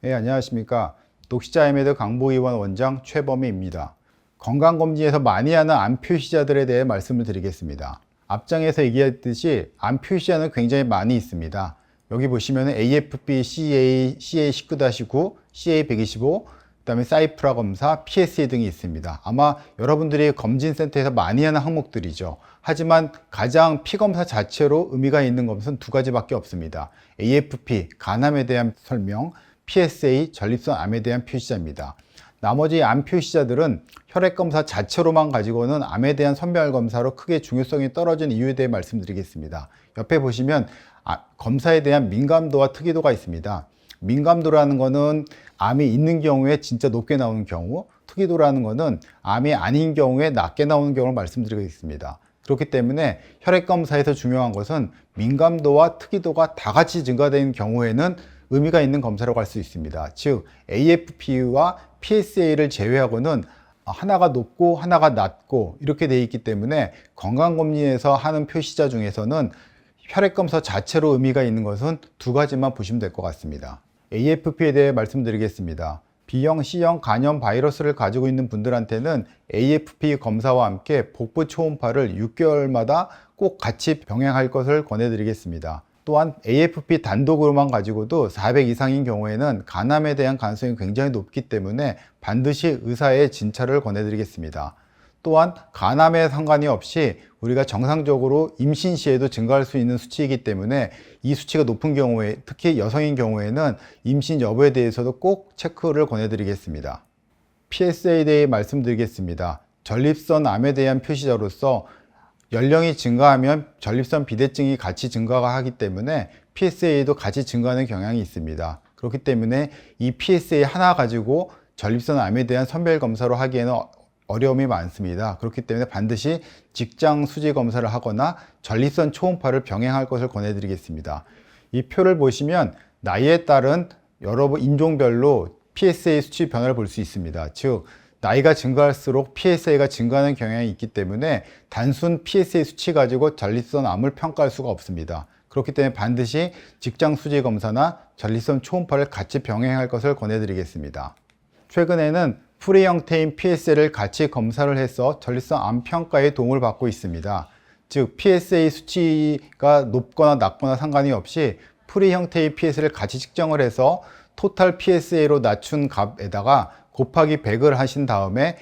네, 안녕하십니까. 녹시자이메드 강보의원 원장 최범희입니다. 건강검진에서 많이 하는 암 표시자들에 대해 말씀을 드리겠습니다. 앞장에서 얘기했듯이 암 표시자는 굉장히 많이 있습니다. 여기 보시면 AFP, CA19-9, CA125, 그 다음에 사이프라 검사, PSA 등이 있습니다. 아마 여러분들이 검진센터에서 많이 하는 항목들이죠. 하지만 가장 피검사 자체로 의미가 있는 것은 두 가지밖에 없습니다. AFP, 간암에 대한 설명, PSA, 전립선 암에 대한 표시자입니다. 나머지 암 표시자들은 혈액검사 자체로만 가지고는 암에 대한 선별검사로 크게 중요성이 떨어진 이유에 대해 말씀드리겠습니다. 옆에 보시면 검사에 대한 민감도와 특이도가 있습니다. 민감도라는 것은 암이 있는 경우에 진짜 높게 나오는 경우, 특이도라는 것은 암이 아닌 경우에 낮게 나오는 경우를 말씀드리겠습니다. 그렇기 때문에 혈액검사에서 중요한 것은 민감도와 특이도가 다 같이 증가되는 경우에는 의미가 있는 검사라고 할 수 있습니다. 즉 AFP와 PSA를 제외하고는 하나가 높고 하나가 낮고 이렇게 되어 있기 때문에 건강검진에서 하는 표시자 중에서는 혈액검사 자체로 의미가 있는 것은 두 가지만 보시면 될 것 같습니다. AFP에 대해 말씀드리겠습니다. B형, C형 간염 바이러스를 가지고 있는 분들한테는 AFP 검사와 함께 복부 초음파를 6개월마다 꼭 같이 병행할 것을 권해드리겠습니다. 또한 AFP 단독으로만 가지고도 400 이상인 경우에는 간암에 대한 가능성이 굉장히 높기 때문에 반드시 의사의 진찰을 권해드리겠습니다. 또한 간암에 상관이 없이 우리가 정상적으로 임신 시에도 증가할 수 있는 수치이기 때문에 이 수치가 높은 경우에, 특히 여성인 경우에는 임신 여부에 대해서도 꼭 체크를 권해드리겠습니다. PSA에 대해 말씀드리겠습니다. 전립선 암에 대한 표시자로서 연령이 증가하면 전립선 비대증이 같이 증가가 하기 때문에 PSA도 같이 증가하는 경향이 있습니다. 그렇기 때문에 이 PSA 하나 가지고 전립선 암에 대한 선별 검사로 하기에는 어려움이 많습니다. 그렇기 때문에 반드시 직장 수지 검사를 하거나 전립선 초음파를 병행할 것을 권해드리겠습니다. 이 표를 보시면 나이에 따른 여러 인종별로 PSA 수치 변화를 볼 수 있습니다. 즉 나이가 증가할수록 PSA가 증가하는 경향이 있기 때문에 단순 PSA 수치 가지고 전립선 암을 평가할 수가 없습니다. 그렇기 때문에 반드시 직장 수지 검사나 전립선 초음파를 같이 병행할 것을 권해드리겠습니다. 최근에는 풀이 형태인 PSA를 같이 검사를 해서 전립선 암 평가에 도움을 받고 있습니다. 즉 PSA 수치가 높거나 낮거나 상관이 없이 풀이 형태의 PSA를 같이 측정을 해서 토탈 PSA로 낮춘 값에다가 곱하기 100을 하신 다음에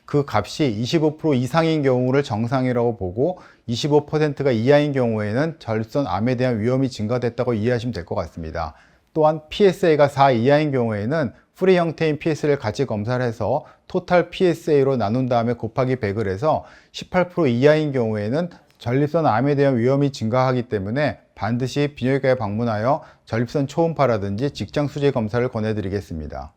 그 값이 25% 이상인 경우를 정상이라고 보고 25%가 이하인 경우에는 전립선 암에 대한 위험이 증가됐다고 이해하시면 될 것 같습니다. 또한 PSA가 4 이하인 경우에는 풀이 형태인 PSA를 같이 검사를 해서 토탈 PSA로 나눈 다음에 곱하기 100을 해서 18% 이하인 경우에는 전립선 암에 대한 위험이 증가하기 때문에 반드시 비뇨기과에 방문하여 전립선 초음파라든지 직장 수지 검사를 권해드리겠습니다.